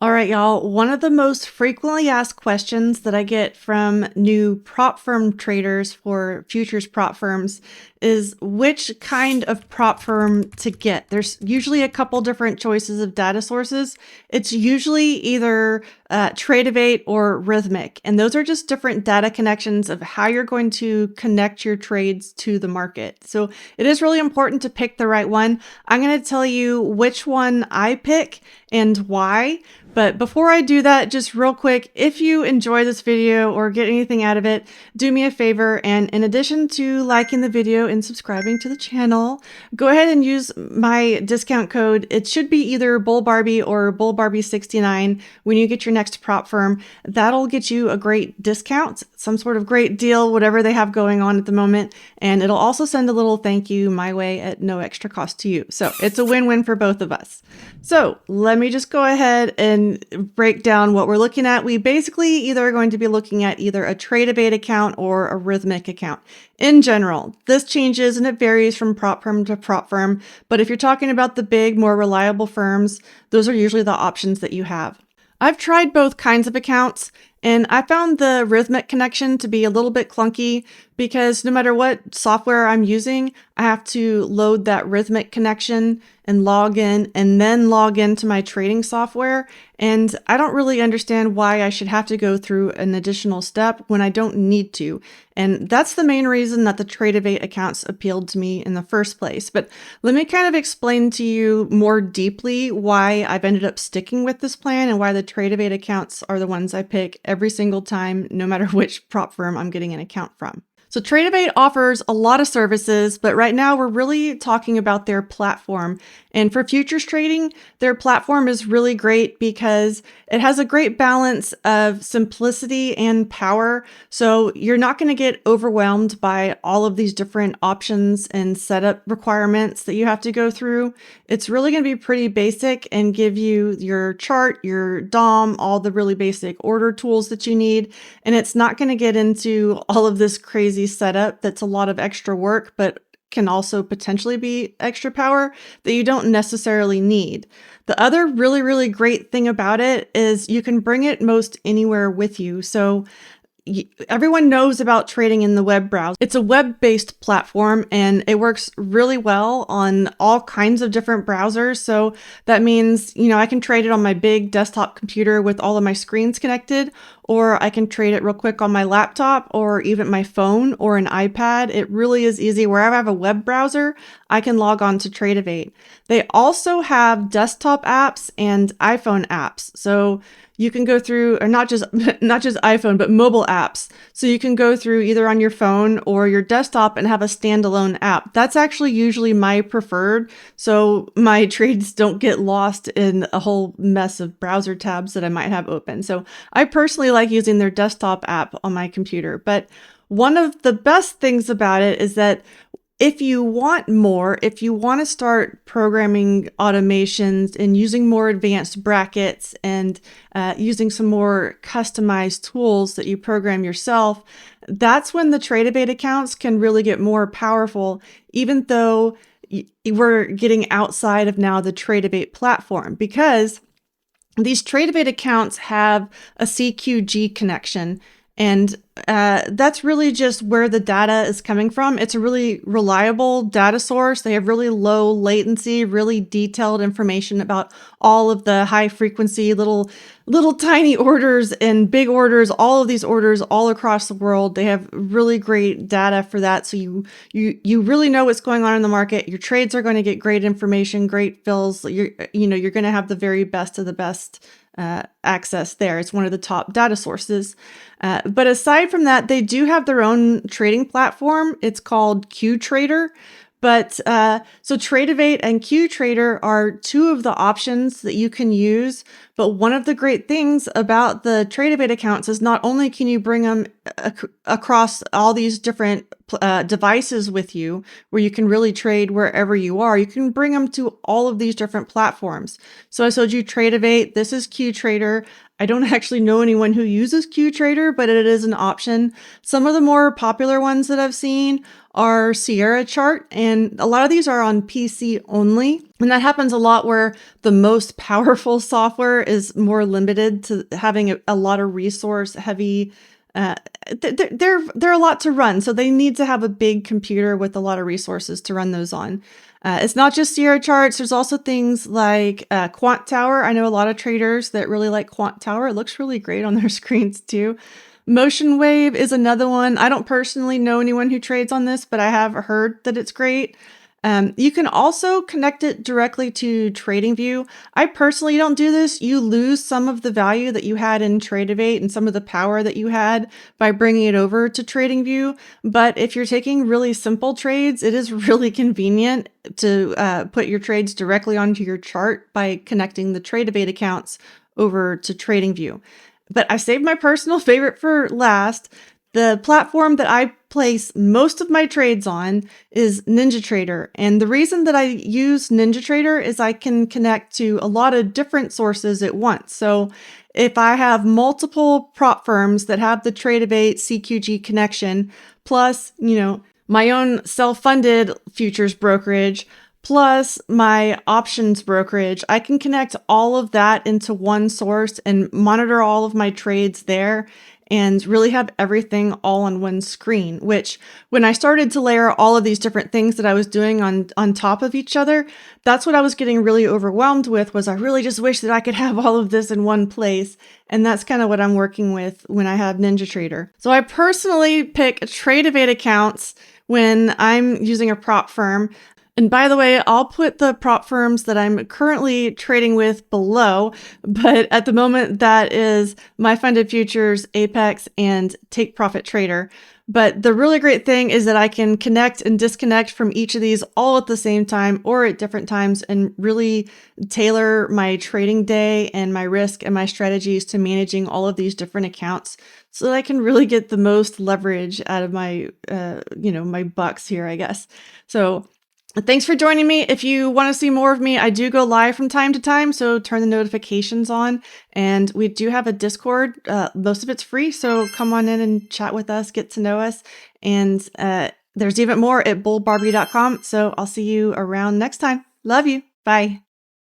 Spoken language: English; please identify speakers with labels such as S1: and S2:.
S1: All right, y'all. One of the most frequently asked questions that I get from new prop firm traders for futures prop firms is which kind of prop firm to get. There's usually a couple different choices of data sources. It's usually either Tradeovate or Rhythmic, and those are just different data connections of how you're going to connect your trades to the market. So it is really important to pick the right one. I'm going to tell you which one I pick and why. But before I do that, just real quick, if you enjoy this video or get anything out of it, do me a favor. And in addition to liking the video and subscribing to the channel, go ahead and use my discount code. It should be either 𝗘𝗵𝗿 or 𝗘𝗵𝗿𝗃69 when you get your next prop firm. That'll get you a great discount, some sort of great deal, whatever they have going on at the moment. And it'll also send a little thank you my way at no extra cost to you. So it's a win-win for both of us. So let me just go ahead and break down what we're looking at. We basically either are going to be looking at either a Tradeovate account or a Rhythmic account. In general, this changes and it varies from prop firm to prop firm. But if you're talking about the big, more reliable firms, those are usually the options that you have. I've tried both kinds of accounts, and I found the Rhythmic connection to be a little bit clunky because no matter what software I'm using, I have to load that Rhythmic connection and log in and then log into my trading software. And I don't really understand why I should have to go through an additional step when I don't need to. And that's the main reason that the Tradeovate accounts appealed to me in the first place. But let me kind of explain to you more deeply why I've ended up sticking with this plan and why the Tradeovate accounts are the ones I pick every single time, no matter which prop firm I'm getting an account from. So Tradeovate offers a lot of services, but right now we're really talking about their platform. And for futures trading, their platform is really great because it has a great balance of simplicity and power. So you're not going to get overwhelmed by all of these different options and setup requirements that you have to go through. It's really going to be pretty basic and give you your chart, your DOM, all the really basic order tools that you need. And it's not going to get into all of this crazy setup that's a lot of extra work, but can also potentially be extra power that you don't necessarily need. The other really, really great thing about it is you can bring it most anywhere with you. So everyone knows about trading in the web browser. It's a web-based platform and it works really well on all kinds of different browsers. So that means, I can trade it on my big desktop computer with all of my screens connected, or I can trade it real quick on my laptop or even my phone or an iPad. It really is easy. Wherever I have a web browser, I can log on to Tradeovate. They also have desktop apps and iPhone apps. So you can go through, or not just iPhone, but mobile apps. So you can go through either on your phone or your desktop and have a standalone app. That's actually usually my preferred. So my trades don't get lost in a whole mess of browser tabs that I might have open. So I personally like using their desktop app on my computer. But one of the best things about it is that if you want more, if you want to start programming automations and using more advanced brackets and using some more customized tools that you program yourself, that's when the Tradeovate accounts can really get more powerful, even though we're getting outside of now the Tradeovate platform, because these Tradeovate accounts have a CQG connection. And that's really just where the data is coming from. It's a really reliable data source. They have really low latency, really detailed information about all of the high frequency, little tiny orders and big orders, all of these orders all across the world. They have really great data for that. So you really know what's going on in the market. Your trades are going to get great information, great fills. You're going to have the very best of the best access there. It's one of the top data sources. But aside from that, they do have their own trading platform. It's called QTrader. But so Tradeovate and QTrader are two of the options that you can use. But one of the great things about the Tradeovate accounts is not only can you bring them across all these different devices with you, where you can really trade wherever you are. You can bring them to all of these different platforms. So I showed you Tradeovate. This is QTrader. I don't actually know anyone who uses QTrader, but it is an option. Some of the more popular ones that I've seen are Sierra Chart, and a lot of these are on PC only. And that happens a lot where the most powerful software is more limited to having a lot of resource heavy. They're a lot to run, so they need to have a big computer with a lot of resources to run those on. It's not just Sierra charts. There's also things like Quant Tower. I know a lot of traders that really like Quant Tower. It looks really great on their screens too. Motion Wave is another one. I don't personally know anyone who trades on this, but I have heard that it's great. You can also connect it directly to TradingView. I personally don't do this. You lose some of the value that you had in Tradeovate and some of the power that you had by bringing it over to TradingView. But if you're taking really simple trades, it is really convenient to put your trades directly onto your chart by connecting the Tradeovate accounts over to TradingView. But I saved my personal favorite for last. The platform that I place most of my trades on is NinjaTrader. And the reason that I use NinjaTrader is I can connect to a lot of different sources at once. So if I have multiple prop firms that have the Tradeovate CQG connection, plus, my own self-funded futures brokerage, plus my options brokerage, I can connect all of that into one source and monitor all of my trades there and really have everything all on one screen, which when I started to layer all of these different things that I was doing on top of each other, that's what I was getting really overwhelmed with, was I really just wish that I could have all of this in one place. And that's kind of what I'm working with when I have NinjaTrader. So I personally pick Tradeovate accounts when I'm using a prop firm. And by the way, I'll put the prop firms that I'm currently trading with below, but at the moment that is My Funded Futures, Apex, and Take Profit Trader. But the really great thing is that I can connect and disconnect from each of these all at the same time or at different times and really tailor my trading day and my risk and my strategies to managing all of these different accounts so that I can really get the most leverage out of my, my bucks here, I guess. So thanks for joining me. If you want to see more of me, I do go live from time to time, so turn the notifications on. And we do have a Discord. Most of it's free, so come on in and chat with us, get to know us. And there's even more at bullbarbie.com. So I'll see you around next time. Love you. Bye.